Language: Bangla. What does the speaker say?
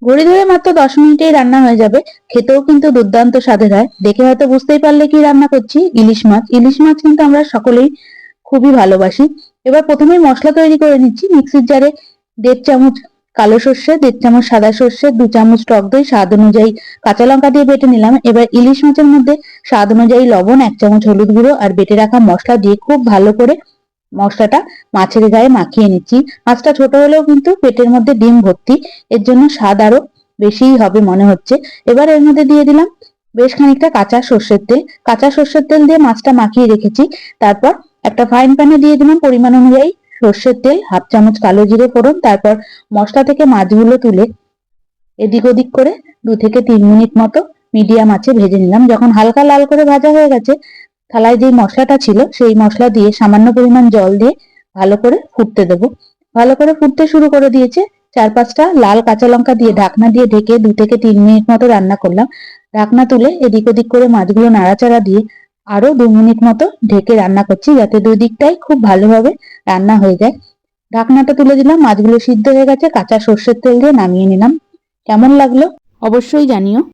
ঘড়ি ধরে মাত্র 10 মিনিটেই রান্না হয়ে যাবে। খেতেও কিন্তু দুর্দান্ত স্বাদের হয়। দেখে হয়তো বুঝতেই পারলে কি রান্না করছি, ইলিশ মাছ। ইলিশ মাছ কিন্তু আমরা সকলেই খুবই ভালোবাসি। এবার প্রথমেই মশলা তৈরি করে নিচ্ছি। মিক্সির জারে 1.5 চামচ কালো সর্ষে, 1.5 চামচ সাদা সর্ষে, 2 চামচ টক দই, স্বাদ অনুযায়ী কাঁচা লঙ্কা দিয়ে বেটে নিলাম। এবার ইলিশ মাছের মধ্যে স্বাদ অনুযায়ী লবণ, 1 চামচ হলুদ গুঁড়ো আর বেটে রাখা মশলা দিয়ে খুব ভালো করে মশলাটা মাছের গায়ে মাখিয়ে নিচ্ছি। মাছটা ছোট হলেও কিন্তু পেটের মধ্যে ডিম ভর্তি, এর জন্য স্বাদ আরো বেশিই হবে মনে হচ্ছে। এবার এর মধ্যে দিয়ে দিলাম বেশ খানিকটা কাঁচা সর্ষের তেল। কাঁচা সর্ষের তেল দিয়ে মাছটা মাখিয়ে রেখেছি। তারপর একটা ফ্রাইং প্যানে দিয়ে দিলাম পরিমাণ অনুযায়ী সর্ষের তেল, 1/2 চামচ কালো জিরে ফোড়ন। তারপর মশলা থেকে মাছগুলো তুলে এদিক ওদিক করে 2 থেকে 3 মিনিট মতো মিডিয়াম আঁচে ভেজে নিলাম। যখন হালকা লাল করে ভাজা হয়ে গেছে, থালায় যে মশলাটা ছিল সেই মশলা দিয়ে সামান্য পরিমাণ জল দিয়ে ভালো করে ফুটতে দেবো। ভালো করে ফুটতে শুরু করে দিয়েছে। 4-5টা লাল কাঁচা লঙ্কা দিয়ে ঢাকনা দিয়ে ঢেকে 2 থেকে 3 মিনিট মতো রান্না করলাম। ঢাকনা তুলে এদিক ওদিক করে মাছগুলো নাড়াচাড়া দিয়ে আরো 2 মিনিট মতো ঢেকে রান্না করছি, যাতে দুই দিকটাই খুব ভালোভাবে রান্না হয়ে যায়। ঢাকনাটা তুলে দিলাম। মাছগুলো সিদ্ধ হয়ে গেছে। কাঁচা সর্ষের তেল দিয়ে নামিয়ে নিলাম। কেমন লাগলো অবশ্যই জানিও।